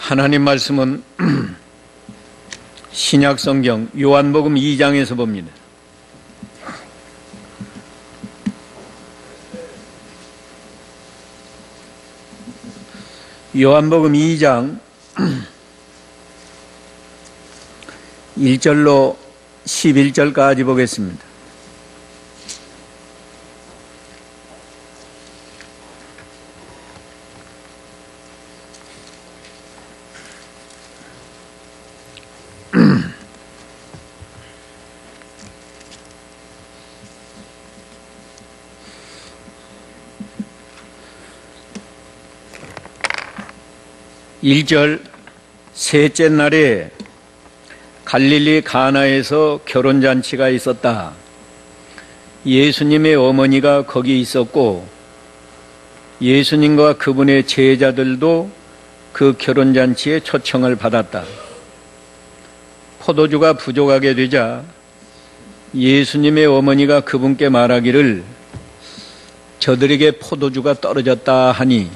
하나님 말씀은 신약성경 요한복음 2장에서 봅니다. 요한복음 2장 1절로 11절까지 보겠습니다. (1절) 셋째 날에 갈릴리 가나에서 결혼잔치가 있었다. 예수님의 어머니가 거기 있었고 예수님과 그분의 제자들도 그 결혼잔치에 초청을 받았다. 포도주가 부족하게 되자 예수님의 어머니가 그분께 말하기를 저들에게 포도주가 떨어졌다 하니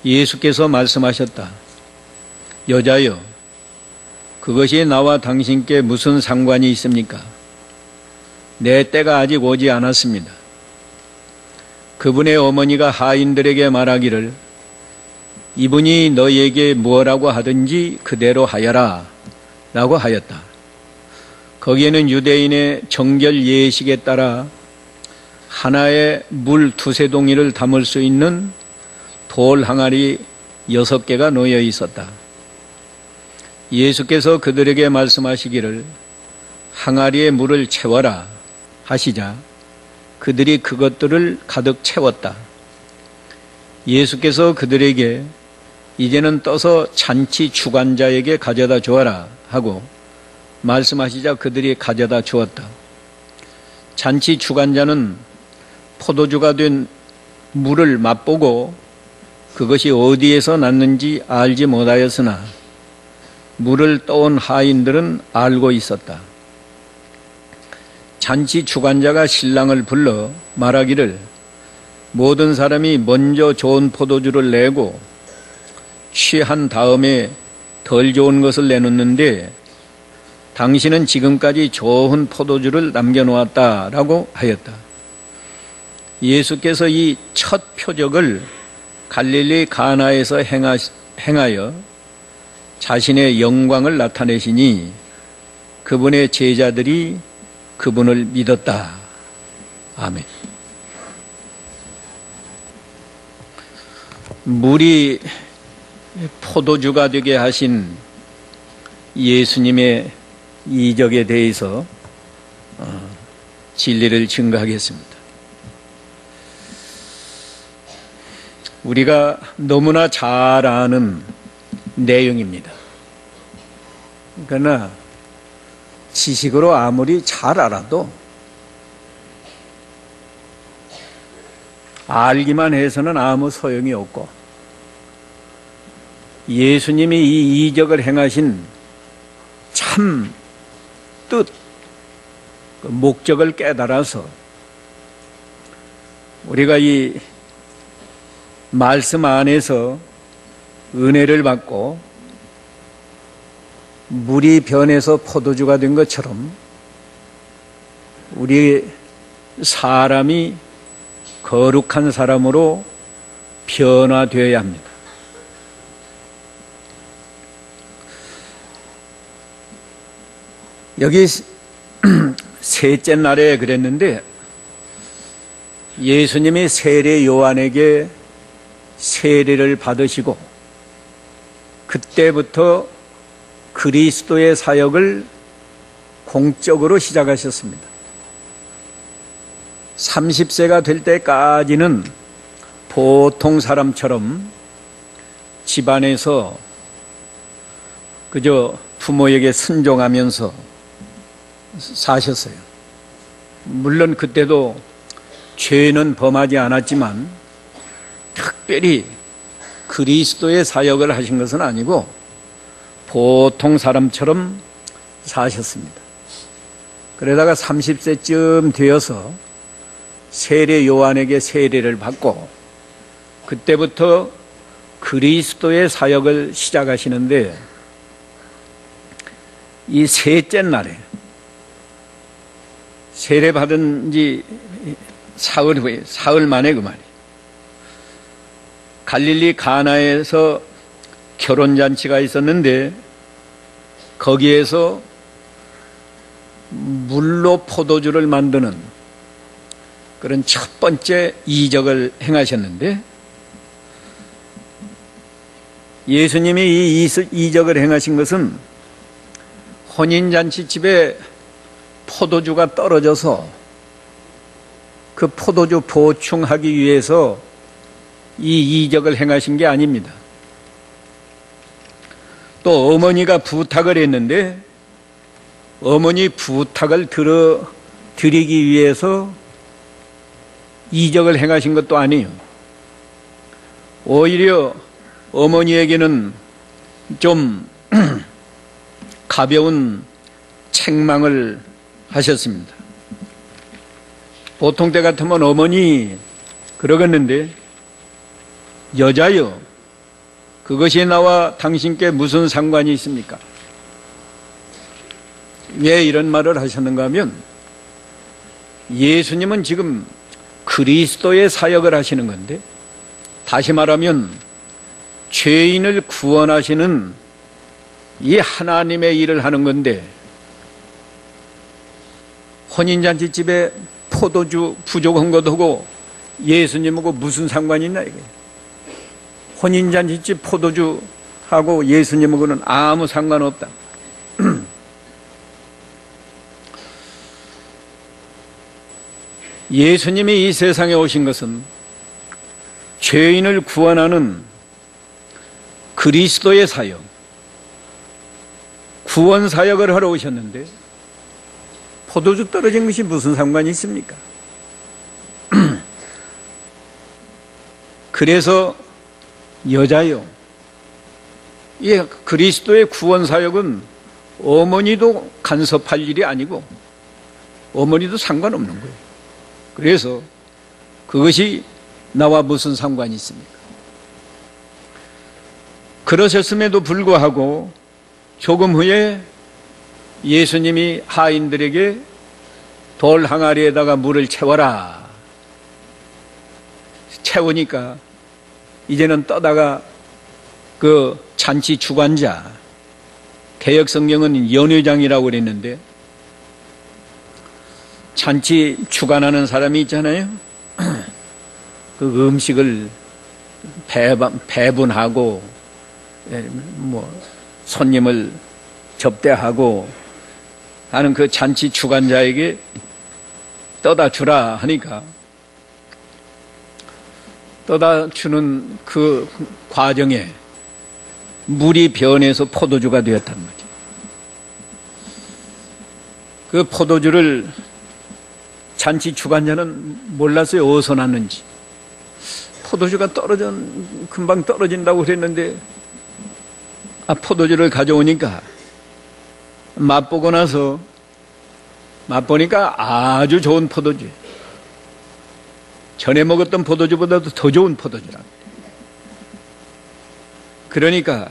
예수께서 말씀하셨다. 여자여, 그것이 나와 당신께 무슨 상관이 있습니까? 내 때가 아직 오지 않았습니다. 그분의 어머니가 하인들에게 말하기를 이분이 너희에게 무엇라고 하든지 그대로 하여라 라고 하였다. 거기에는 유대인의 정결 예식에 따라 하나에 물 2-3동이를 담을 수 있는 돌 항아리 6개가 놓여 있었다. 예수께서 그들에게 말씀하시기를 항아리에 물을 채워라 하시자 그들이 그것들을 가득 채웠다. 예수께서 그들에게 이제는 떠서 잔치 주관자에게 가져다 주어라 하고 말씀하시자 그들이 가져다 주었다. 잔치 주관자는 포도주가 된 물을 맛보고 그것이 어디에서 났는지 알지 못하였으나 물을 떠온 하인들은 알고 있었다. 잔치 주관자가 신랑을 불러 말하기를 모든 사람이 먼저 좋은 포도주를 내고 취한 다음에 덜 좋은 것을 내놓는데 당신은 지금까지 좋은 포도주를 남겨놓았다라고 하였다. 예수께서 이 첫 표적을 갈릴리 가나에서 행하여 자신의 영광을 나타내시니 그분의 제자들이 그분을 믿었다. 아멘. 물이 포도주가 되게 하신 예수님의 이적에 대해서 진리를 증거하겠습니다. 우리가 너무나 잘 아는 내용입니다. 그러나 지식으로 아무리 잘 알아도 알기만 해서는 아무 소용이 없고 예수님이 이 이적을 행하신 참 뜻, 그 목적을 깨달아서 우리가 이 말씀 안에서 은혜를 받고 물이 변해서 포도주가 된 것처럼 우리 사람이 거룩한 사람으로 변화되어야 합니다. 여기 셋째 날에 그랬는데 예수님이 세례 요한에게 세례를 받으시고 그때부터 그리스도의 사역을 공적으로 시작하셨습니다. 30세가 될 때까지는 보통 사람처럼 집안에서 그저 부모에게 순종하면서 사셨어요. 물론 그때도 죄는 범하지 않았지만 특별히 그리스도의 사역을 하신 것은 아니고 보통 사람처럼 사셨습니다. 그러다가 30세쯤 되어서 세례 요한에게 세례를 받고 그때부터 그리스도의 사역을 시작하시는데, 이 셋째 날에 세례받은 지 사흘 후에, 사흘 만에 그 말이에요. 갈릴리 가나에서 결혼잔치가 있었는데 거기에서 물로 포도주를 만드는 그런 첫 번째 이적을 행하셨는데, 예수님이 이 이적을 행하신 것은 혼인잔치집에 포도주가 떨어져서 그 포도주 보충하기 위해서 이 이적을 행하신 게 아닙니다. 또 어머니가 부탁을 했는데 어머니 부탁을 드리기 위해서 이적을 행하신 것도 아니에요. 오히려 어머니에게는 좀 가벼운 책망을 하셨습니다. 보통 때 같으면 어머니 그러겠는데, 여자여, 그것이 나와 당신께 무슨 상관이 있습니까? 왜 이런 말을 하셨는가 하면, 예수님은 지금 그리스도의 사역을 하시는 건데, 다시 말하면 죄인을 구원하시는 이 하나님의 일을 하는 건데, 혼인잔치집에 포도주 부족한 것하고 예수님하고 무슨 상관이 있나 이게. 혼인잔치집 포도주하고 예수님하고는 아무 상관없다. 예수님이 이 세상에 오신 것은 죄인을 구원하는 그리스도의 사역, 구원 사역을 하러 오셨는데 포도주 떨어진 것이 무슨 상관이 있습니까? 그래서 여자요, 이 그리스도의 구원 사역은 어머니도 간섭할 일이 아니고 어머니도 상관없는 거예요. 그래서 그것이 나와 무슨 상관이 있습니까? 그러셨음에도 불구하고 조금 후에 예수님이 하인들에게 돌 항아리에다가 물을 채워라. 채우니까 이제는 떠다가 그 잔치 주관자, 개역 성경은 연회장이라고 그랬는데, 잔치 주관하는 사람이 있잖아요. 그 음식을 배분하고 손님을 접대하고 하는 그 잔치 주관자에게 떠다 주라 하니까, 떠다 주는 그 과정에 물이 변해서 포도주가 되었단 말이에요. 그 포도주를 잔치 주관자는 몰랐어요. 어디서 났는지. 포도주가 금방 떨어진다고 그랬는데, 포도주를 가져오니까 맛보고 나서, 맛보니까 아주 좋은 포도주, 전에 먹었던 포도주보다도 더 좋은 포도주랍니다. 그러니까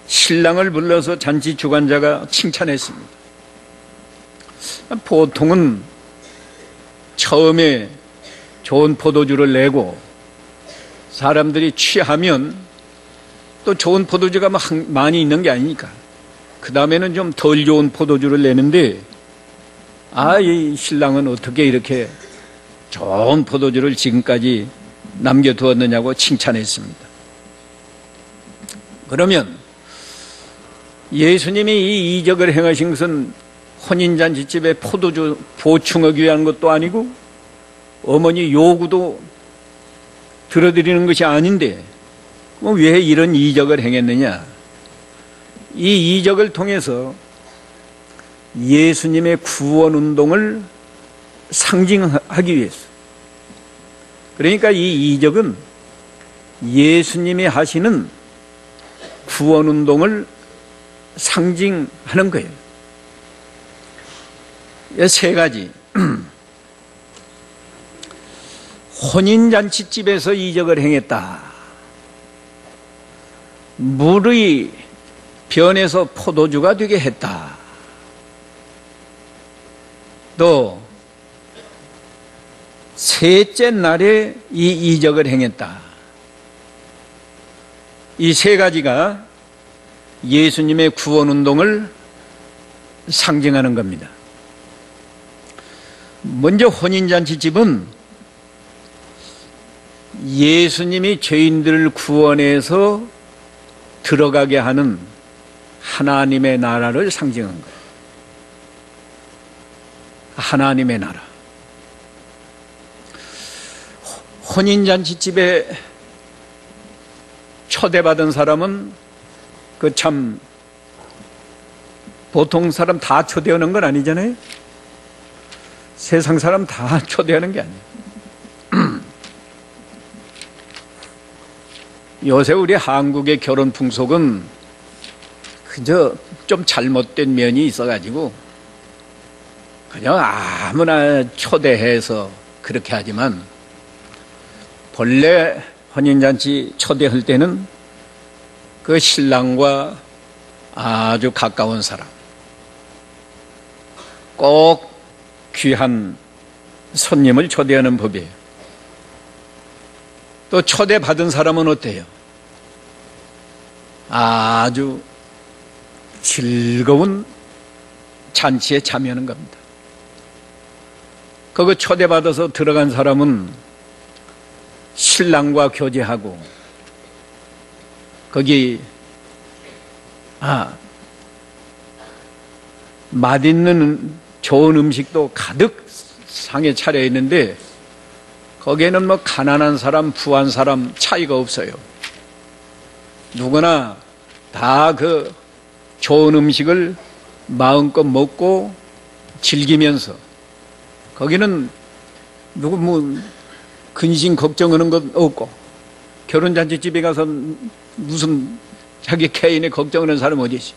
신랑을 불러서 잔치 주관자가 칭찬했습니다. 보통은 처음에 좋은 포도주를 내고 사람들이 취하면 또 좋은 포도주가 많이 있는 게 아니니까 그 다음에는 좀 덜 좋은 포도주를 내는데, 이 신랑은 어떻게 이렇게 좋은 포도주를 지금까지 남겨두었느냐고 칭찬했습니다. 그러면 예수님이 이 이적을 행하신 것은 혼인잔치집에 포도주 보충하기 위한 것도 아니고 어머니 요구도 들어드리는 것이 아닌데 왜 이런 이적을 행했느냐? 이 이적을 통해서 예수님의 구원 운동을 상징하기 위해서. 그러니까 이 이적은 예수님이 하시는 구원 운동을 상징하는 거예요. 세 가지. 혼인잔치집에서 이적을 행했다. 물의 변해서 포도주가 되게 했다. 또 셋째 날에 이 이적을 행했다. 이 세 가지가 예수님의 구원운동을 상징하는 겁니다. 먼저 혼인잔치집은 예수님이 죄인들을 구원해서 들어가게 하는 하나님의 나라를 상징한 거예요. 하나님의 나라. 혼인잔치집에 초대받은 사람은 그 참 보통 사람 다 초대하는 건 아니잖아요. 세상 사람 다 초대하는 게 아니에요. 요새 우리 한국의 결혼 풍속은 그저 좀 잘못된 면이 있어가지고 그냥 아무나 초대해서 그렇게 하지만 본래 혼인잔치 초대할 때는 그 신랑과 아주 가까운 사람, 꼭 귀한 손님을 초대하는 법이에요. 또 초대받은 사람은 어때요? 아주 즐거운 잔치에 참여하는 겁니다. 그거 초대받아서 들어간 사람은 신랑과 교제하고 거기 맛있는 좋은 음식도 가득 상에 차려 있는데 거기에는 뭐 가난한 사람, 부한 사람 차이가 없어요. 누구나 다 그 좋은 음식을 마음껏 먹고 즐기면서 거기는 누구 뭐 근심 걱정하는 것 없고 결혼잔치집에 가서 무슨 자기 개인의 걱정하는 사람 어디 있지?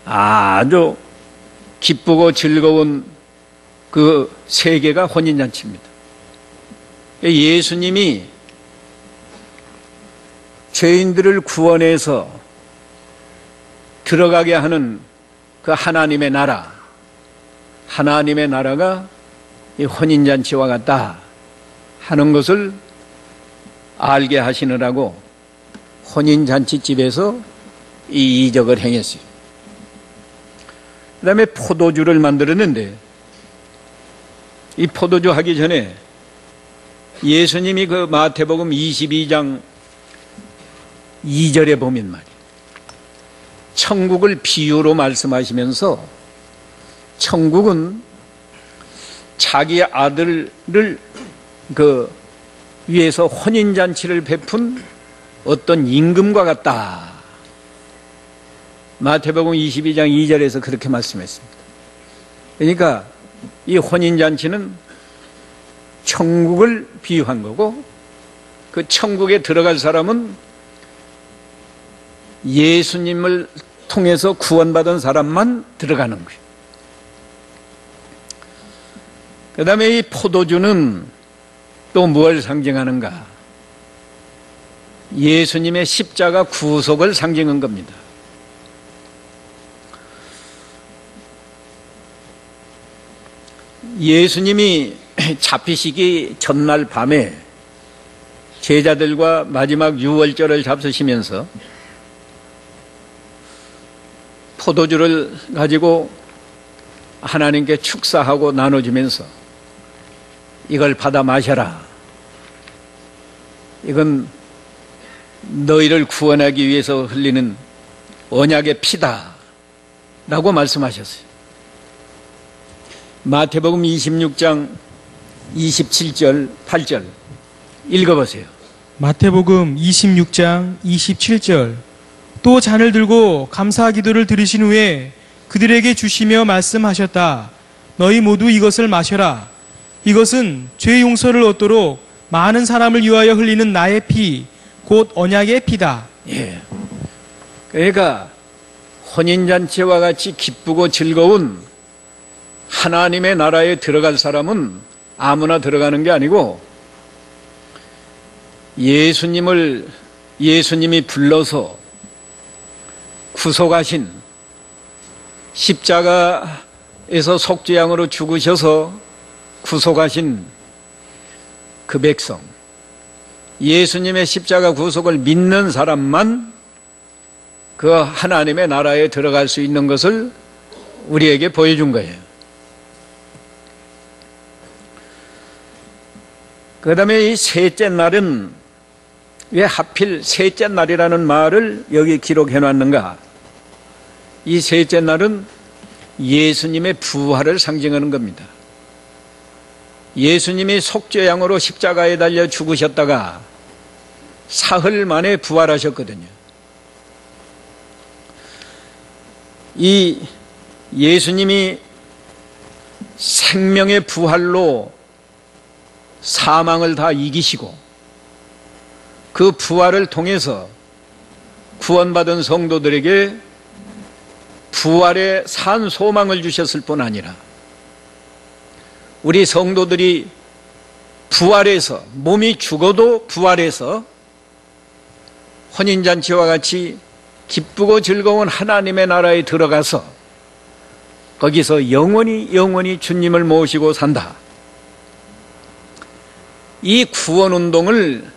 아주 기쁘고 즐거운 그 세계가 혼인잔치입니다. 예수님이 죄인들을 구원해서 들어가게 하는 그 하나님의 나라, 하나님의 나라가 이 혼인잔치와 같다 하는 것을 알게 하시느라고 혼인잔치집에서 이 이적을 행했어요. 그 다음에 포도주를 만들었는데 이 포도주 하기 전에 예수님이 그 마태복음 22장 2절에 보면 말이에요. 천국을 비유로 말씀하시면서 천국은 자기 아들을 그 위해서 혼인잔치를 베푼 어떤 임금과 같다. 마태복음 22장 2절에서 그렇게 말씀했습니다. 그러니까 이 혼인잔치는 천국을 비유한 거고 그 천국에 들어갈 사람은 예수님을 통해서 구원받은 사람만 들어가는 거예요. 그 다음에 이 포도주는 또 무엇을 상징하는가? 예수님의 십자가 구속을 상징한 겁니다. 예수님이 잡히시기 전날 밤에 제자들과 마지막 유월절을 잡수시면서 포도주를 가지고 하나님께 축사하고 나눠주면서 이걸 받아 마셔라. 이건 너희를 구원하기 위해서 흘리는 언약의 피다 라고 말씀하셨어요. 마태복음 26장 27절 8절 읽어보세요. 마태복음 26장 27절 또 잔을 들고 감사 기도를 드리신 후에 그들에게 주시며 말씀하셨다. 너희 모두 이것을 마셔라. 이것은 죄 용서를 얻도록 많은 사람을 위하여 흘리는 나의 피, 곧 언약의 피다. 예. 그러니까 혼인잔치와 같이 기쁘고 즐거운 하나님의 나라에 들어갈 사람은 아무나 들어가는 게 아니고 예수님을 예수님이 불러서 구속하신 십자가에서 속죄양으로 죽으셔서 구속하신 그 백성, 예수님의 십자가 구속을 믿는 사람만 그 하나님의 나라에 들어갈 수 있는 것을 우리에게 보여준 거예요. 그 다음에 이 셋째 날은 왜 하필 셋째 날이라는 말을 여기 기록해 놨는가? 이 셋째 날은 예수님의 부활을 상징하는 겁니다. 예수님이 속죄양으로 십자가에 달려 죽으셨다가 사흘 만에 부활하셨거든요. 이 예수님이 생명의 부활로 사망을 다 이기시고 그 부활을 통해서 구원받은 성도들에게 부활의 산 소망을 주셨을 뿐 아니라 우리 성도들이 부활해서, 몸이 죽어도 부활해서 혼인잔치와 같이 기쁘고 즐거운 하나님의 나라에 들어가서 거기서 영원히 주님을 모시고 산다. 이 구원운동을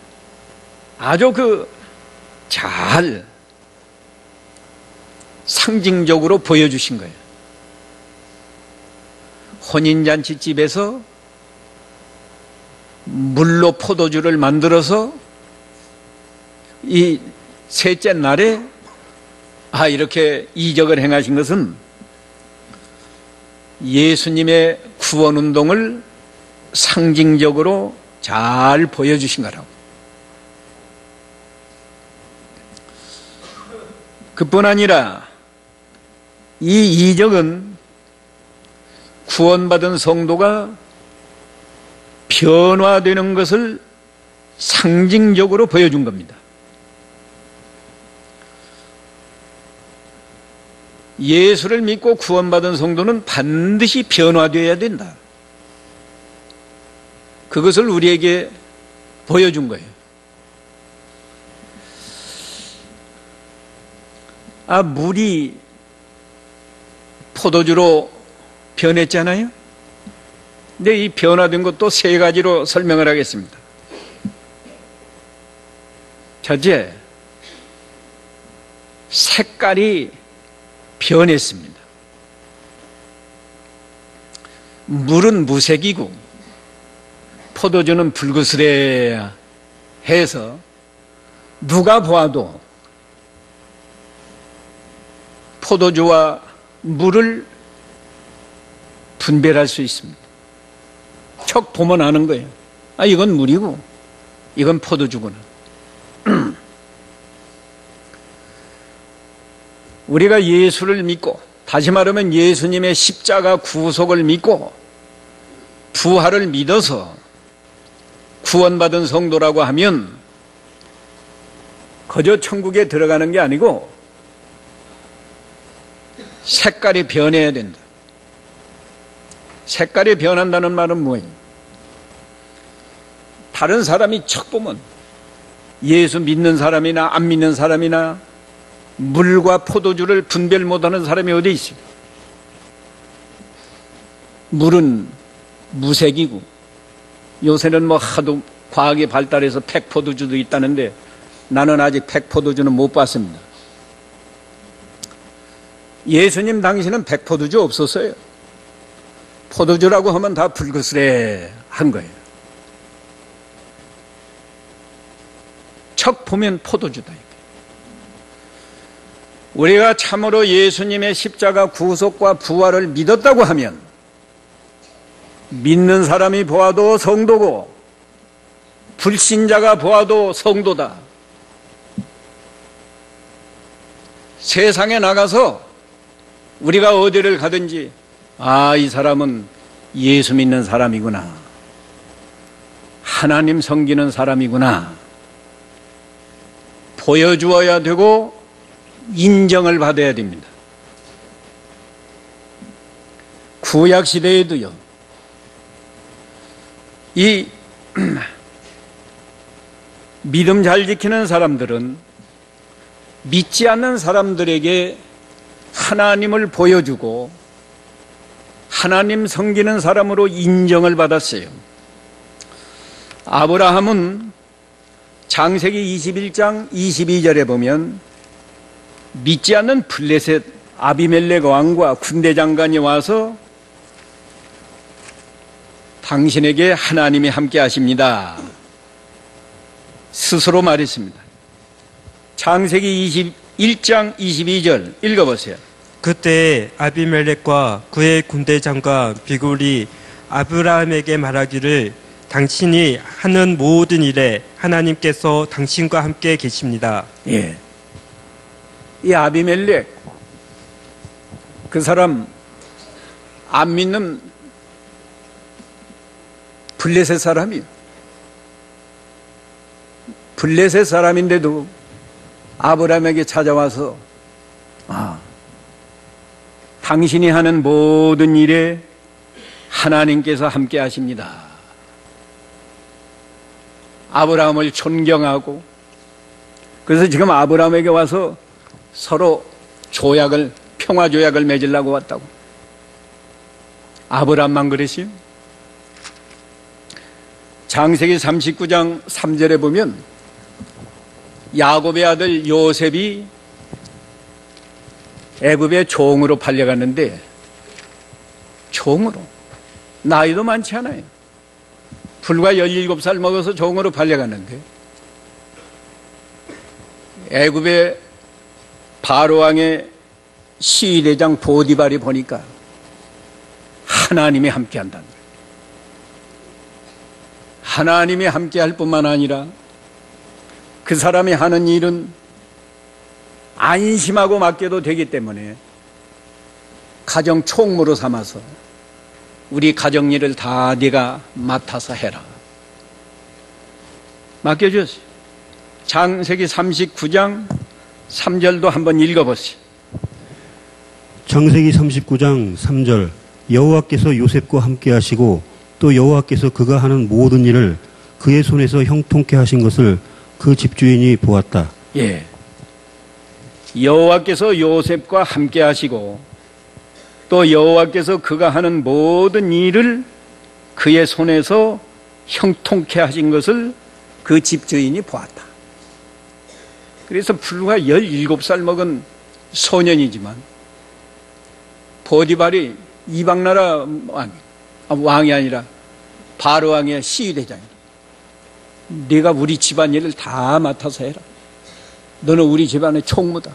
아주 잘 상징적으로 보여주신 거예요. 혼인잔치 집에서 물로 포도주를 만들어서 이 셋째 날에 이렇게 이적을 행하신 것은 예수님의 구원운동을 상징적으로 잘 보여주신 거라고. 그뿐 아니라 이 이적은 구원받은 성도가 변화되는 것을 상징적으로 보여준 겁니다. 예수를 믿고 구원받은 성도는 반드시 변화되어야 된다. 그것을 우리에게 보여준 거예요. 물이 포도주로 변했잖아요. 근데 이 변화된 것도 세 가지로 설명을 하겠습니다. 첫째, 색깔이 변했습니다. 물은 무색이고 포도주는 붉으스레 해서 누가 보아도 포도주와 물을 분별할 수 있습니다. 척 보면 아는 거예요. 이건 물이고 이건 포도주구나. 우리가 예수를 믿고, 다시 말하면 예수님의 십자가 구속을 믿고 부활을 믿어서 구원받은 성도라고 하면 그저 천국에 들어가는 게 아니고 색깔이 변해야 된다. 색깔이 변한다는 말은 뭐예요? 다른 사람이 척 보면 예수 믿는 사람이나 안 믿는 사람이나 물과 포도주를 분별 못하는 사람이 어디 있어요? 물은 무색이고 요새는 하도 과학이 발달해서 팩포도주도 있다는데 나는 아직 팩포도주는 못 봤습니다. 예수님 당시는 팩포도주 없었어요. 포도주라고 하면 다 붉으스레한 거예요. 척 보면 포도주다. 우리가 참으로 예수님의 십자가 구속과 부활을 믿었다고 하면 믿는 사람이 보아도 성도고 불신자가 보아도 성도다. 세상에 나가서 우리가 어디를 가든지 이 사람은 예수 믿는 사람이구나. 하나님 섬기는 사람이구나. 보여주어야 되고 인정을 받아야 됩니다. 구약 시대에도요. 믿음 잘 지키는 사람들은 믿지 않는 사람들에게 하나님을 보여주고 하나님 섬기는 사람으로 인정을 받았어요. 아브라함은 창세기 21장 22절에 보면 믿지 않는 블레셋 아비멜렉 왕과 군대 장관이 와서 당신에게 하나님이 함께 하십니다. 스스로 말했습니다. 창세기 21장 22절 읽어보세요. 그때 아비멜렉과 그의 군대 장관 비굴이 아브라함에게 말하기를 당신이 하는 모든 일에 하나님께서 당신과 함께 계십니다. 예. 이 아비멜렉, 그 사람 안 믿는 블레셋 사람이에요. 블레셋 사람인데도 아브라함에게 찾아와서 당신이 하는 모든 일에 하나님께서 함께 하십니다. 아브라함을 존경하고, 그래서 지금 아브라함에게 와서 서로 평화 조약을 맺으려고 왔다고. 아브라함만 그랬어요. 창세기 39장 3절에 보면 야곱의 아들 요셉이 애굽의 종으로 팔려갔는데, 종으로 나이도 많지 않아요. 불과 17살 먹어서 종으로 팔려갔는데 애굽의 바로왕의 시위대장 보디발이 보니까 하나님이 함께한다는 거예요. 하나님이 함께할 뿐만 아니라 그 사람이 하는 일은 안심하고 맡겨도 되기 때문에 가정 총무로 삼아서 우리 가정 일을 다 네가 맡아서 해라. 맡겨줬어요. 창세기 39장 3절도 한번 읽어보세요. 창세기 39장 3절 여호와께서 요셉과 함께 하시고 또 여호와께서 그가 하는 모든 일을 그의 손에서 형통케 하신 것을 그 집주인이 보았다. 예. 여호와께서 요셉과 함께 하시고 또 여호와께서 그가 하는 모든 일을 그의 손에서 형통케 하신 것을 그 집주인이 보았다. 그래서 불과 17살 먹은 소년이지만 보디발이 이방나라 왕이 아니라 바로왕의 시위대장이다. 네가 우리 집안일을 다 맡아서 해라. 너는 우리 집안의 총무다.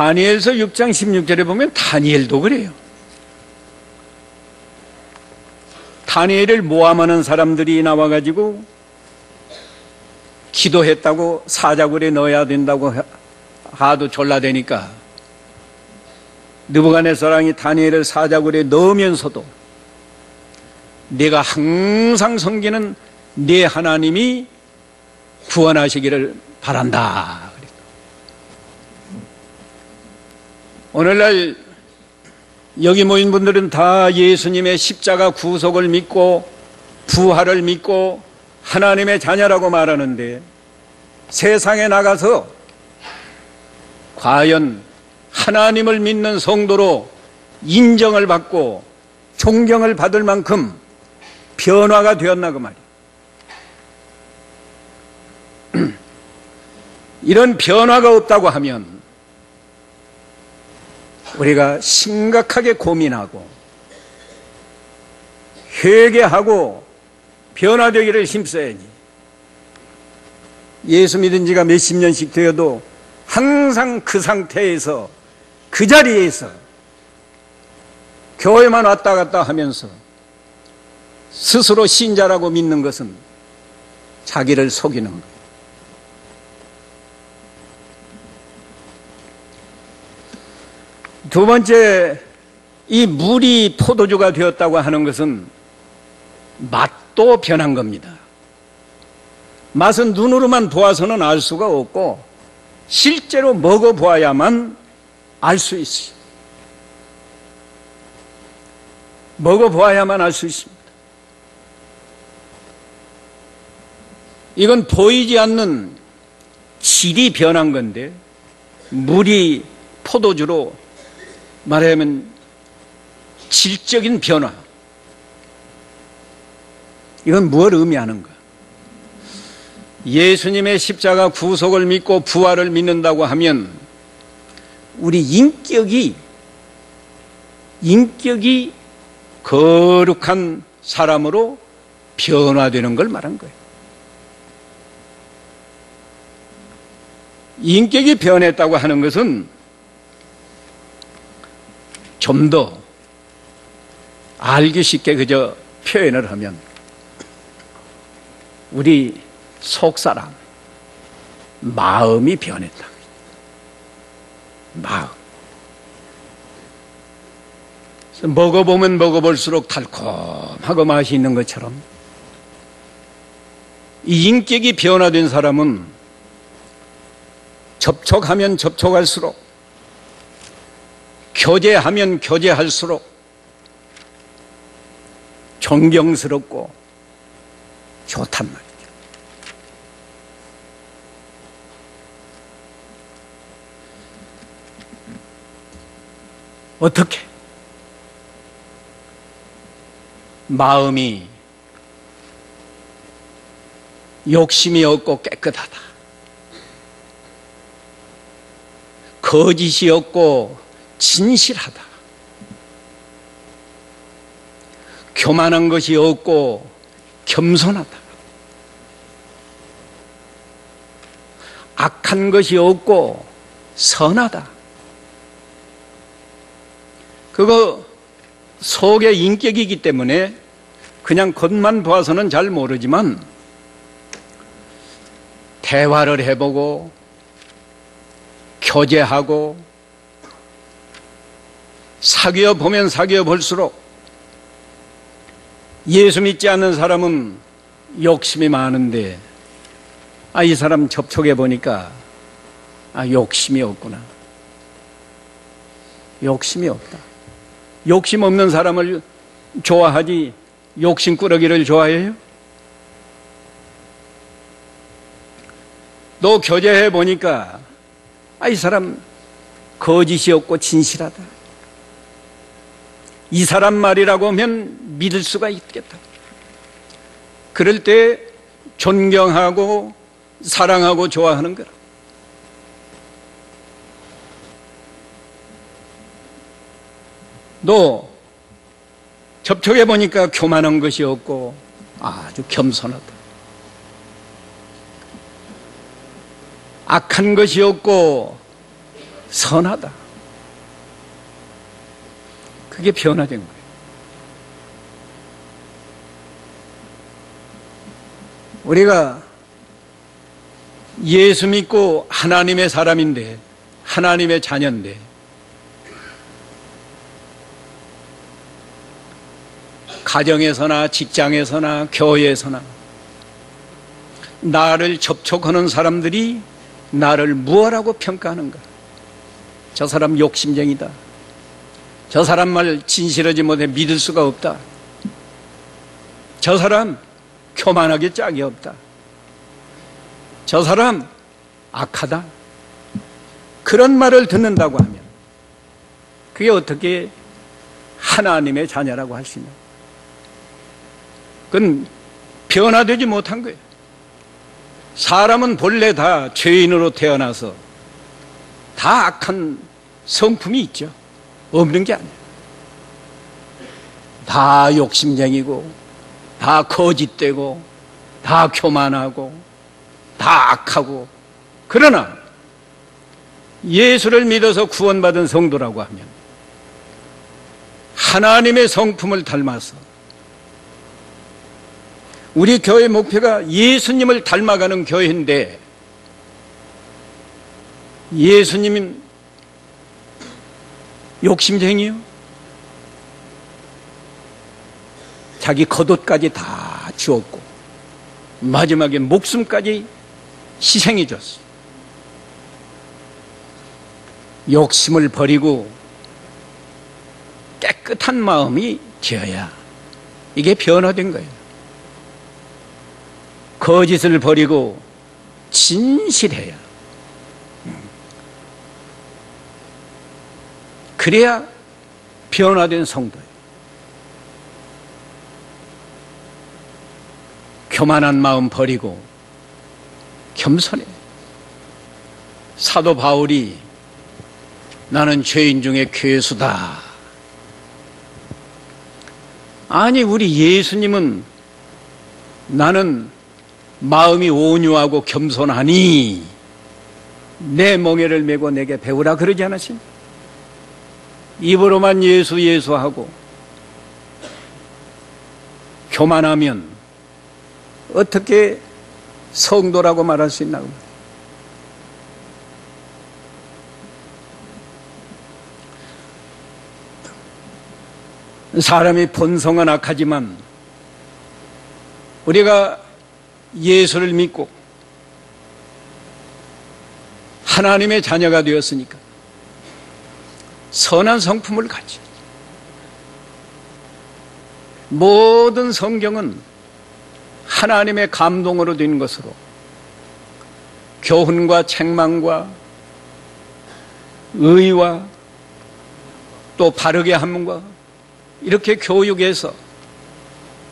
다니엘서 6장 16절에 보면 다니엘도 그래요. 다니엘을 모함하는 사람들이 나와가지고 기도했다고 사자굴에 넣어야 된다고 하도 졸라대니까 느부갓네살왕이 다니엘을 사자굴에 넣으면서도 내가 항상 섬기는 네 하나님이 구원하시기를 바란다. 오늘날 여기 모인 분들은 다 예수님의 십자가 구속을 믿고 부활을 믿고 하나님의 자녀라고 말하는데 세상에 나가서 과연 하나님을 믿는 성도로 인정을 받고 존경을 받을 만큼 변화가 되었나 그 말이에요. 이런 변화가 없다고 하면 우리가 심각하게 고민하고 회개하고 변화되기를 힘써야지. 예수 믿은 지가 몇십 년씩 되어도 항상 그 상태에서 그 자리에서 교회만 왔다 갔다 하면서 스스로 신자라고 믿는 것은 자기를 속이는 거예요. 두 번째, 이 물이 포도주가 되었다고 하는 것은 맛도 변한 겁니다. 맛은 눈으로만 보아서는 알 수가 없고 실제로 먹어보아야만 알 수 있어요. 먹어보아야만 알 수 있습니다. 이건 보이지 않는 질이 변한 건데, 물이 포도주로 말하면 질적인 변화. 이건 무엇을 의미하는가? 예수님의 십자가 구속을 믿고 부활을 믿는다고 하면 우리 인격이 거룩한 사람으로 변화되는 걸 말한 거예요. 인격이 변했다고 하는 것은 좀 더 알기 쉽게 그저 표현을 하면 우리 속사람, 마음이 변했다. 마음. 먹어보면 먹어볼수록 달콤하고 맛이 있는 것처럼 이 인격이 변화된 사람은 접촉하면 접촉할수록, 교제하면 교제할수록 존경스럽고 좋단 말이에요. 어떻게? 마음이 욕심이 없고 깨끗하다. 거짓이 없고 진실하다. 교만한 것이 없고 겸손하다. 악한 것이 없고 선하다. 그거 속의 인격이기 때문에 그냥 겉만 봐서는 잘 모르지만 대화를 해보고 교제하고 사귀어 보면 사귀어 볼수록 예수 믿지 않는 사람은 욕심이 많은데 이 사람 접촉해 보니까 욕심이 없구나. 욕심이 없다. 욕심 없는 사람을 좋아하지 욕심꾸러기를 좋아해요? 또 교제해 보니까 이 사람 거짓이 없고 진실하다. 이 사람 말이라고 하면 믿을 수가 있겠다. 그럴 때 존경하고 사랑하고 좋아하는 거라. 또 접촉해 보니까 교만한 것이 없고 아주 겸손하다. 악한 것이 없고 선하다. 그게 변화된 거예요. 우리가 예수 믿고 하나님의 사람인데, 하나님의 자녀인데, 가정에서나 직장에서나 교회에서나 나를 접촉하는 사람들이 나를 무엇라고 평가하는가? 저 사람 욕심쟁이다. 저 사람 말 진실하지 못해 믿을 수가 없다. 저 사람 교만하게 짝이 없다. 저 사람 악하다. 그런 말을 듣는다고 하면 그게 어떻게 하나님의 자녀라고 할 수 있나? 그건 변화되지 못한 거예요. 사람은 본래 다 죄인으로 태어나서 다 악한 성품이 있죠. 없는 게 아니에요. 다 욕심쟁이고, 다 거짓되고, 다 교만하고, 다 악하고. 그러나 예수를 믿어서 구원받은 성도라고 하면 하나님의 성품을 닮아서, 우리 교회 목표가 예수님을 닮아가는 교회인데, 예수님은 욕심쟁이요? 자기 겉옷까지 다 주었고 마지막에 목숨까지 희생해 줬어. 욕심을 버리고 깨끗한 마음이 되어야 이게 변화된 거예요. 거짓을 버리고 진실해야. 그래야 변화된 성도예요. 교만한 마음 버리고 겸손해. 사도 바울이 나는 죄인 중에 괴수다. 아니, 우리 예수님은 나는 마음이 온유하고 겸손하니 내 멍에를 메고 내게 배우라 그러지 않았습니까? 입으로만 예수 예수하고 교만하면 어떻게 성도라고 말할 수 있나? 사람이 본성은 악하지만 우리가 예수를 믿고 하나님의 자녀가 되었으니까 선한 성품을 가지. 모든 성경은 하나님의 감동으로 된 것으로 교훈과 책망과 의와 또 바르게 함과 이렇게 교육해서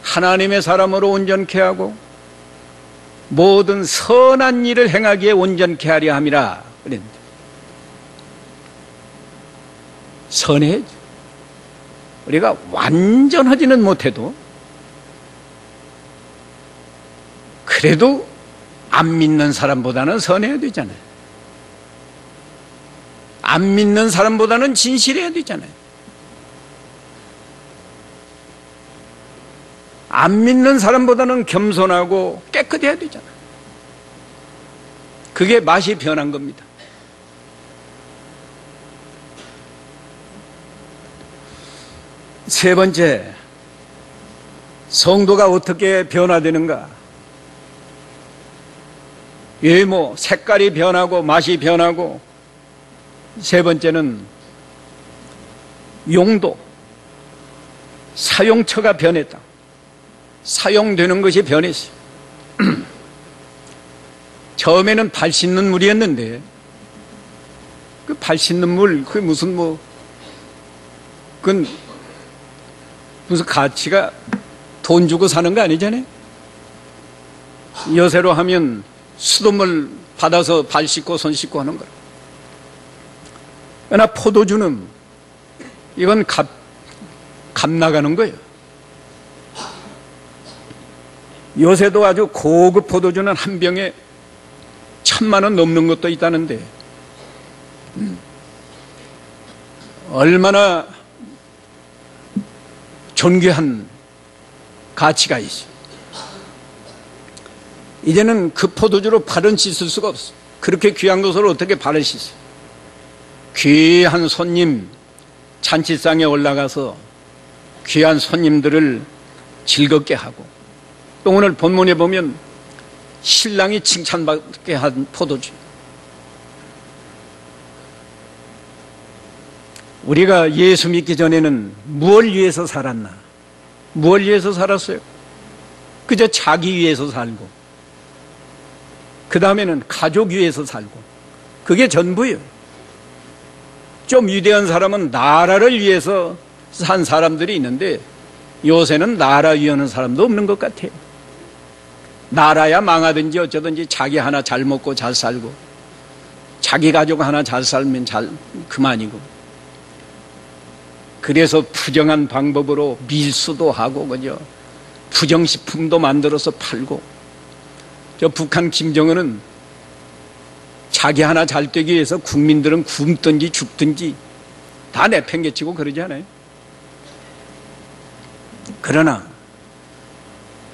하나님의 사람으로 온전케 하고 모든 선한 일을 행하기에 온전케 하려 함이라 그랬는데, 선해. 우리가 완전하지는 못해도 그래도 안 믿는 사람보다는 선해야 되잖아요. 안 믿는 사람보다는 진실해야 되잖아요. 안 믿는 사람보다는 겸손하고 깨끗해야 되잖아요. 그게 맛이 변한 겁니다. 세 번째, 성도가 어떻게 변화되는가? 외모, 색깔이 변하고 맛이 변하고, 세 번째는 용도, 사용처가 변했다. 사용되는 것이 변했어요. 처음에는 발 씻는 물이었는데 그 발 씻는 물, 그게 무슨 그건 무슨 가치가 돈 주고 사는 거 아니잖아요. 여세로 하면 수돗물 받아서 발 씻고 손 씻고 하는 거예요. 그러나 포도주는 이건 값 나가는 거예요. 요새도 아주 고급 포도주는 한 병에 1,000만 원 넘는 것도 있다는데 얼마나 존귀한 가치가 있어. 이제는 그 포도주로 발은 씻을 수가 없어. 그렇게 귀한 것을 어떻게 발을 씻어? 귀한 손님 잔치상에 올라가서 귀한 손님들을 즐겁게 하고, 또 오늘 본문에 보면 신랑이 칭찬받게 한 포도주. 우리가 예수 믿기 전에는 무엇을 위해서 살았나? 무엇을 위해서 살았어요? 그저 자기 위해서 살고, 그 다음에는 가족 위해서 살고, 그게 전부예요. 좀 위대한 사람은 나라를 위해서 산 사람들이 있는데 요새는 나라 위하는 사람도 없는 것 같아요. 나라야 망하든지 어쩌든지 자기 하나 잘 먹고 잘 살고 자기 가족 하나 잘 살면 그만이고, 그래서 부정한 방법으로 밀수도 하고 그죠? 부정식품도 만들어서 팔고, 저 북한 김정은은 자기 하나 잘 되기 위해서 국민들은 굶든지 죽든지 다 내팽개치고 그러지 않아요? 그러나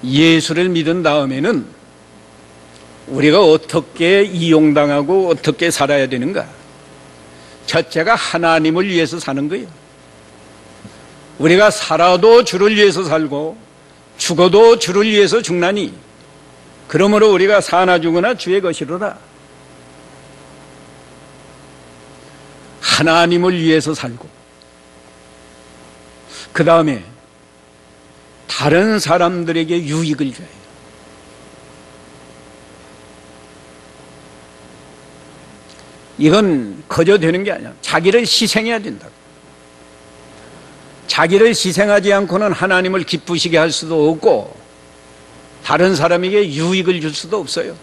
예수를 믿은 다음에는 우리가 어떻게 이용당하고 어떻게 살아야 되는가? 첫째가 하나님을 위해서 사는 거예요. 우리가 살아도 주를 위해서 살고 죽어도 주를 위해서 죽나니 그러므로 우리가 사나 죽으나 주의 것이로라. 하나님을 위해서 살고, 그 다음에 다른 사람들에게 유익을 줘야 해요. 이건 거저 되는 게 아니야. 자기를 희생해야 된다. 자기를 희생하지 않고는 하나님을 기쁘시게 할 수도 없고 다른 사람에게 유익을 줄 수도 없어요.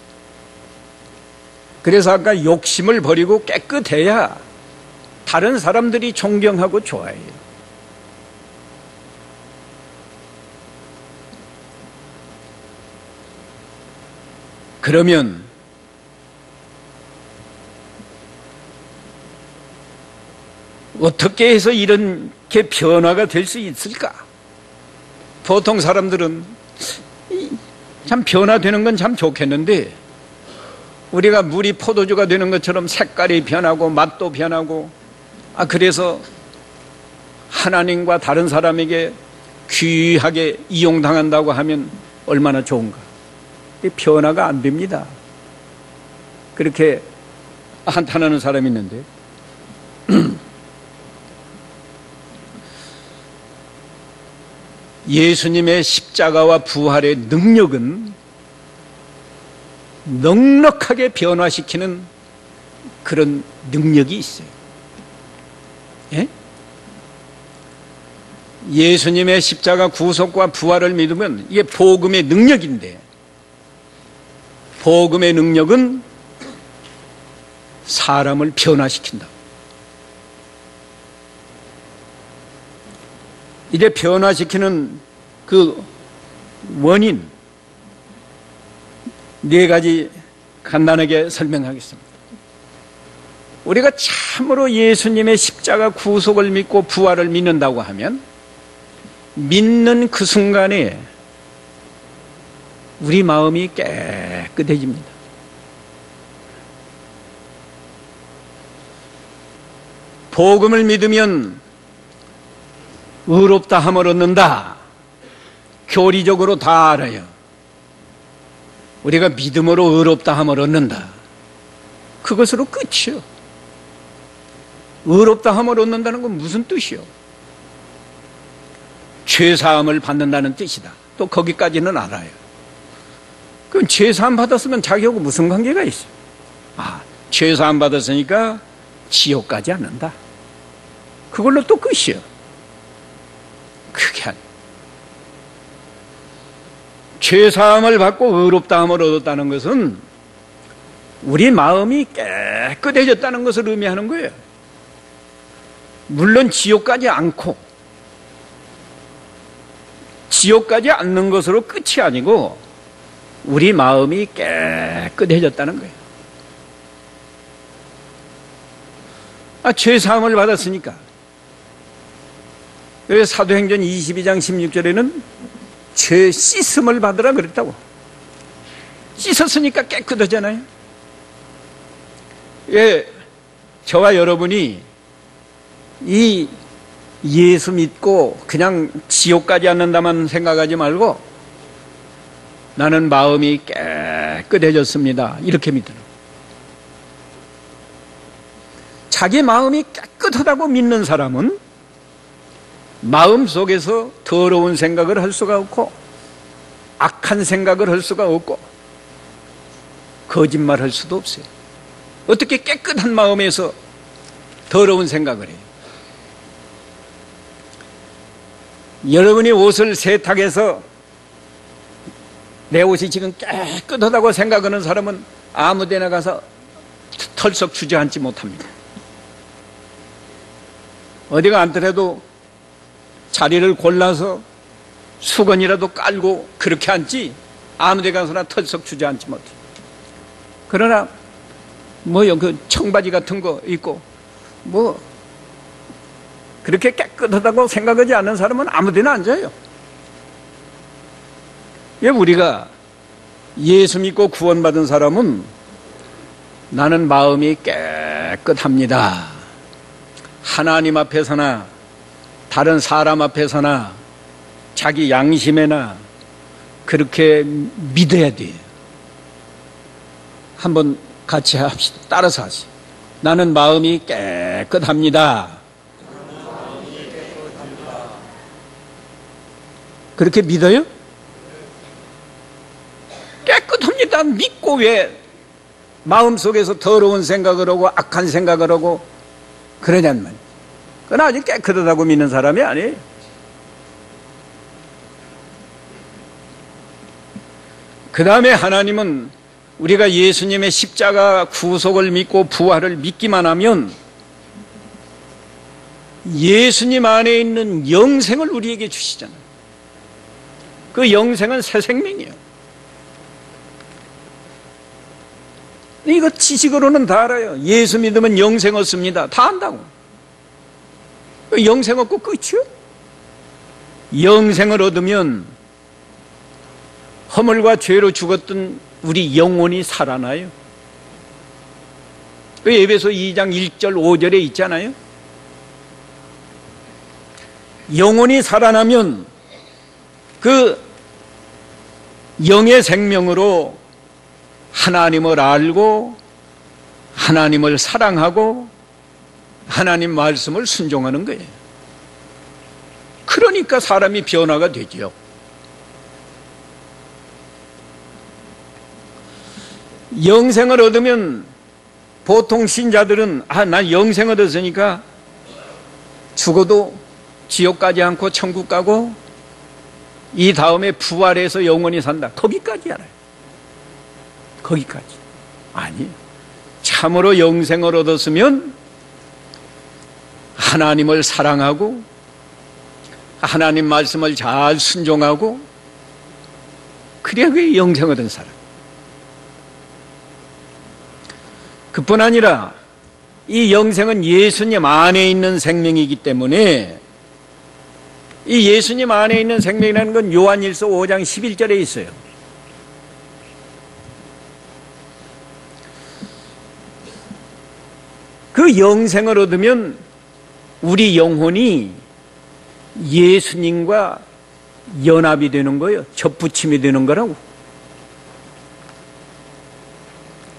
그래서 아까 욕심을 버리고 깨끗해야 다른 사람들이 존경하고 좋아해요. 그러면 어떻게 해서 이렇게 변화가 될 수 있을까? 보통 사람들은 참 변화되는 건 참 좋겠는데 우리가 물이 포도주가 되는 것처럼 색깔이 변하고 맛도 변하고 그래서 하나님과 다른 사람에게 귀하게 이용당한다고 하면 얼마나 좋은가. 변화가 안 됩니다. 그렇게 한탄하는 사람이 있는데 예수님의 십자가와 부활의 능력은 넉넉하게 변화시키는 그런 능력이 있어요. 예? 예수님의 십자가 구속과 부활을 믿으면 이게 복음의 능력인데 복음의 능력은 사람을 변화시킨다. 이제 변화시키는 그 원인 네 가지 간단하게 설명하겠습니다. 우리가 참으로 예수님의 십자가 구속을 믿고 부활을 믿는다고 하면 믿는 그 순간에 우리 마음이 깨끗해집니다. 복음을 믿으면 의롭다 함을 얻는다. 교리적으로 다 알아요. 우리가 믿음으로 의롭다 함을 얻는다. 그것으로 끝이요. 의롭다 함을 얻는다는 건 무슨 뜻이요? 죄사함을 받는다는 뜻이다. 또 거기까지는 알아요. 그럼 죄사함 받았으면 자기하고 무슨 관계가 있어요? 죄사함 받았으니까 지옥 가지 않는다. 그걸로 또 끝이요. 그게 아니에요. 죄사함을 받고 의롭다함을 얻었다는 것은 우리 마음이 깨끗해졌다는 것을 의미하는 거예요. 물론 지옥 가지 않고 지옥 가지 않는 것으로 끝이 아니고 우리 마음이 깨끗해졌다는 거예요. 죄사함을 받았으니까. 그래서 사도행전 22장 16절에는 죄 씻음을 받으라 그랬다고. 씻었으니까 깨끗하잖아요. 저와 여러분이 이 예수 믿고 그냥 지옥 가지 않는다만 생각하지 말고 나는 마음이 깨끗해졌습니다. 이렇게 믿으라. 자기 마음이 깨끗하다고 믿는 사람은 마음 속에서 더러운 생각을 할 수가 없고 악한 생각을 할 수가 없고 거짓말할 수도 없어요. 어떻게 깨끗한 마음에서 더러운 생각을 해요? 여러분이 옷을 세탁해서 내 옷이 지금 깨끗하다고 생각하는 사람은 아무 데나 가서 털썩 주저앉지 못합니다. 어디가 앉더라도 자리를 골라서 수건이라도 깔고 그렇게 앉지 아무 데 가서나 털썩 주저앉지 못해. 그러나 그 청바지 같은 거 입고 그렇게 깨끗하다고 생각하지 않는 사람은 아무 데나 앉아요. 우리가 예수 믿고 구원받은 사람은 나는 마음이 깨끗합니다. 하나님 앞에서나 다른 사람 앞에서나 자기 양심에나 그렇게 믿어야 돼요. 한번 같이 합시다. 따라서 하세요. 나는 마음이 깨끗합니다. 그렇게 믿어요? 깨끗합니다. 믿고 왜 마음속에서 더러운 생각을 하고 악한 생각을 하고 그러냔 말이에요. 그건 아주 깨끗하다고 믿는 사람이 아니에요. 그 다음에 하나님은 우리가 예수님의 십자가 구속을 믿고 부활을 믿기만 하면 예수님 안에 있는 영생을 우리에게 주시잖아요. 그 영생은 새 생명이에요. 이거 지식으로는 다 알아요. 예수 믿으면 영생 얻습니다. 다 안다고. 영생 얻고 끝이요? 영생을 얻으면 허물과 죄로 죽었던 우리 영혼이 살아나요. 그 에베소 2장 1절 5절에 있잖아요. 영혼이 살아나면 그 영의 생명으로 하나님을 알고 하나님을 사랑하고 하나님 말씀을 순종하는 거예요. 그러니까 사람이 변화가 되죠. 영생을 얻으면 보통 신자들은 난 영생 얻었으니까 죽어도 지옥 가지 않고 천국 가고 이 다음에 부활해서 영원히 산다. 거기까지 알아요. 거기까지. 아니, 참으로 영생을 얻었으면 하나님을 사랑하고 하나님 말씀을 잘 순종하고 그래야 그게 영생 얻은 사람. 그뿐 아니라 이 영생은 예수님 안에 있는 생명이기 때문에 이 예수님 안에 있는 생명이라는 건 요한일서 5장 11절에 있어요. 그 영생을 얻으면 우리 영혼이 예수님과 연합이 되는 거예요. 접붙임이 되는 거라고.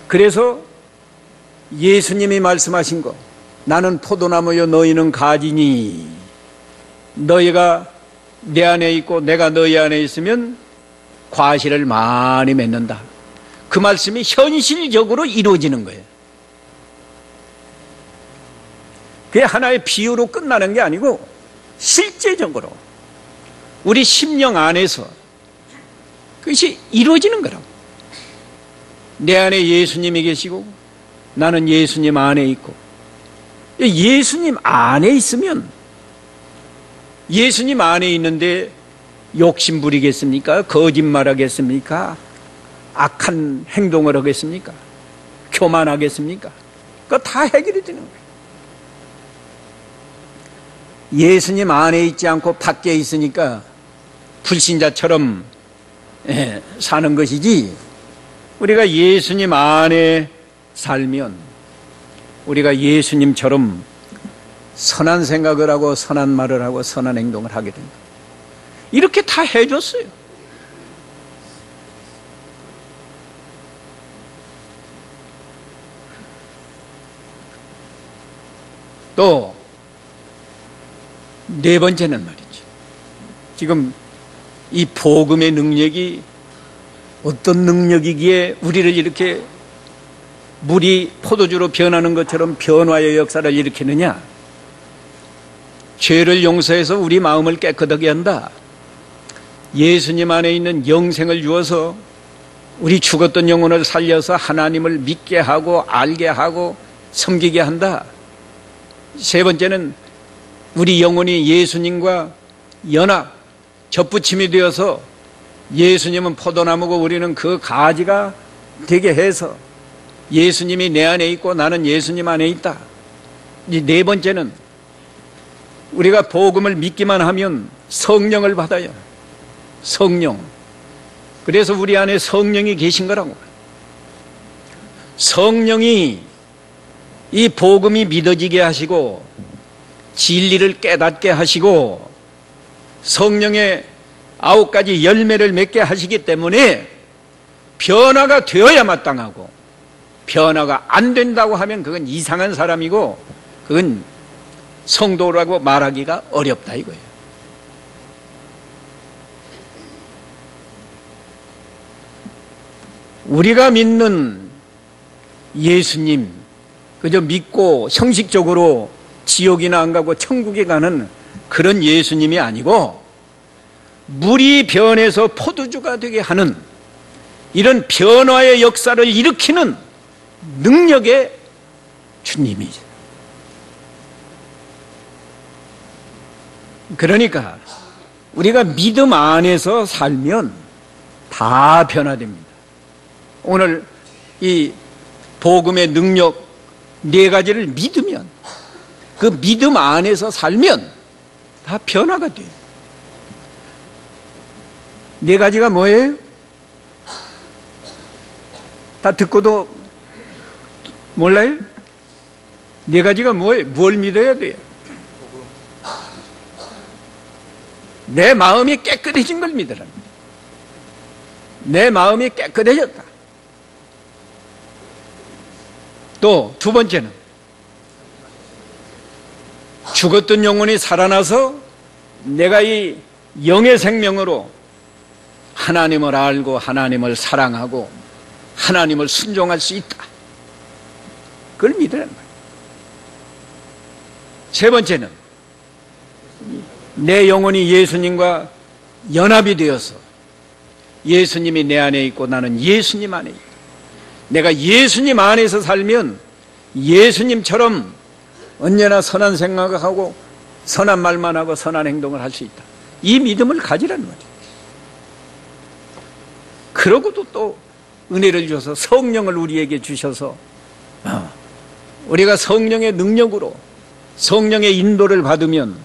그래서 예수님이 말씀하신 거, 나는 포도나무요 너희는 가지니 너희가 내 안에 있고 내가 너희 안에 있으면 과실을 많이 맺는다. 그 말씀이 현실적으로 이루어지는 거예요. 그게 하나의 비유로 끝나는 게 아니고 실제적으로 우리 심령 안에서 그것이 이루어지는 거라고. 내 안에 예수님이 계시고 나는 예수님 안에 있고, 예수님 안에 있으면 예수님 안에 있는데 욕심 부리겠습니까? 거짓말하겠습니까? 악한 행동을 하겠습니까? 교만하겠습니까? 그거 다 해결이 되는 거예요. 예수님 안에 있지 않고 밖에 있으니까 불신자처럼 사는 것이지, 우리가 예수님 안에 살면 우리가 예수님처럼 선한 생각을 하고 선한 말을 하고 선한 행동을 하게 된다. 이렇게 다 해줬어요. 또 네 번째는 말이죠. 지금 이 복음의 능력이 어떤 능력이기에 우리를 이렇게 물이 포도주로 변하는 것처럼 변화의 역사를 일으키느냐? 죄를 용서해서 우리 마음을 깨끗하게 한다. 예수님 안에 있는 영생을 주어서 우리 죽었던 영혼을 살려서 하나님을 믿게 하고 알게 하고 섬기게 한다. 세 번째는 우리 영혼이 예수님과 연합, 접붙임이 되어서 예수님은 포도나무고 우리는 그 가지가 되게 해서 예수님이 내 안에 있고 나는 예수님 안에 있다. 이 네 번째는 우리가 복음을 믿기만 하면 성령을 받아요. 성령. 그래서 우리 안에 성령이 계신 거라고. 성령이 이 복음이 믿어지게 하시고 진리를 깨닫게 하시고 성령의 9가지 열매를 맺게 하시기 때문에 변화가 되어야 마땅하고, 변화가 안 된다고 하면 그건 이상한 사람이고 그건 성도라고 말하기가 어렵다 이거예요. 우리가 믿는 예수님, 그저 믿고 형식적으로 지옥이나 안 가고 천국에 가는 그런 예수님이 아니고 물이 변해서 포도주가 되게 하는 이런 변화의 역사를 일으키는 능력의 주님이죠. 그러니까 우리가 믿음 안에서 살면 다 변화됩니다. 오늘 이 복음의 능력 4가지를 믿으면, 그 믿음 안에서 살면 다 변화가 돼요. 4가지가 뭐예요? 다 듣고도 몰라요? 4가지가 뭐예요? 뭘 믿어야 돼요? 내 마음이 깨끗해진 걸 믿으라. 내 마음이 깨끗해졌다. 또 2번째는 죽었던 영혼이 살아나서 내가 이 영의 생명으로 하나님을 알고 하나님을 사랑하고 하나님을 순종할 수 있다. 그걸 믿으라는 거예요. 3번째는 내 영혼이 예수님과 연합이 되어서 예수님이 내 안에 있고 나는 예수님 안에 있다. 내가 예수님 안에서 살면 예수님처럼 언제나 선한 생각을 하고 선한 말만 하고 선한 행동을 할 수 있다. 이 믿음을 가지라는 거죠. 그러고도 또 은혜를 주셔서 성령을 우리에게 주셔서 우리가 성령의 능력으로 성령의 인도를 받으면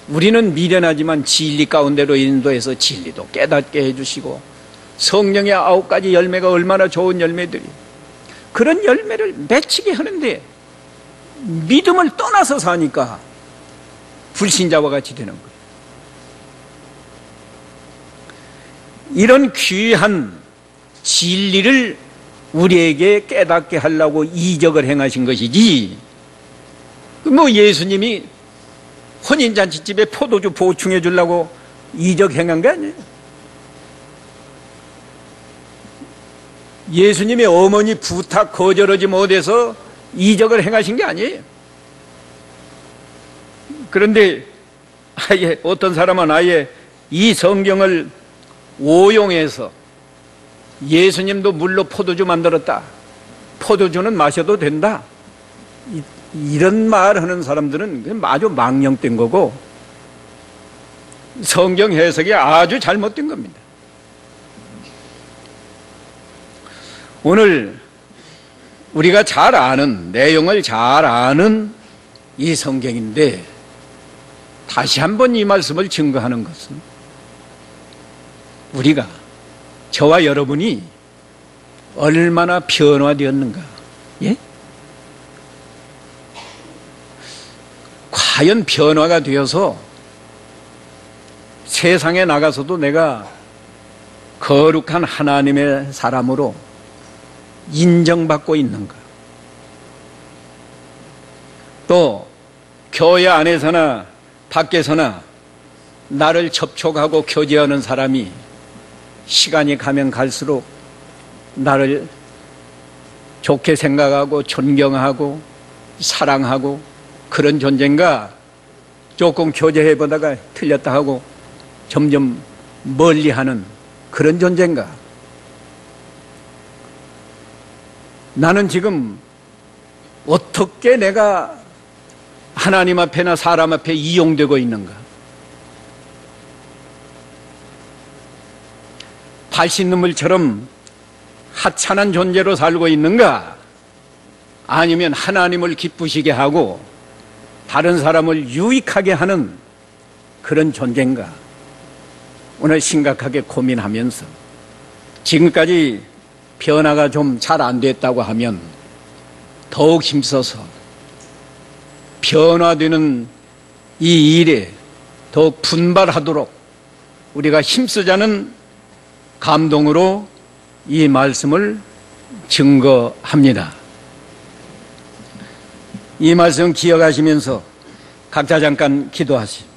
우리는 미련하지만 진리 가운데로 인도해서 진리도 깨닫게 해주시고 성령의 9가지 열매가 얼마나 좋은 열매들이 그런 열매를 맺히게 하는데 믿음을 떠나서 사니까 불신자와 같이 되는 거예요. 이런 귀한 진리를 우리에게 깨닫게 하려고 이적을 행하신 것이지, 뭐 예수님이 혼인잔치집에 포도주 보충해 주려고 이적 행한 게 아니에요. 예수님의 어머니 부탁 거절하지 못해서 이적을 행하신 게 아니에요. 그런데 아예 어떤 사람은 아예 이 성경을 오용해서 예수님도 물로 포도주 만들었다. 포도주는 마셔도 된다. 이런 말 하는 사람들은 아주 망령된 거고 성경 해석이 아주 잘못된 겁니다. 오늘 우리가 잘 아는, 내용을 잘 아는 이 성경인데 다시 한번 이 말씀을 증거하는 것은 우리가, 저와 여러분이 얼마나 변화되었는가. 예? 과연 변화가 되어서 세상에 나가서도 내가 거룩한 하나님의 사람으로 인정받고 있는가? 또 교회 안에서나 밖에서나 나를 접촉하고 교제하는 사람이 시간이 가면 갈수록 나를 좋게 생각하고 존경하고 사랑하고 그런 존재인가? 조금 교제해보다가 틀렸다 하고 점점 멀리하는 그런 존재인가? 나는 지금 어떻게 내가 하나님 앞에나 사람 앞에 이용되고 있는가? 발신눈물처럼 하찮은 존재로 살고 있는가? 아니면 하나님을 기쁘시게 하고 다른 사람을 유익하게 하는 그런 존재인가? 오늘 심각하게 고민하면서 지금까지 변화가 좀 잘 안 됐다고 하면 더욱 힘써서 변화되는 이 일에 더욱 분발하도록 우리가 힘쓰자는 감동으로 이 말씀을 증거합니다. 이 말씀 기억하시면서 각자 잠깐 기도하시오.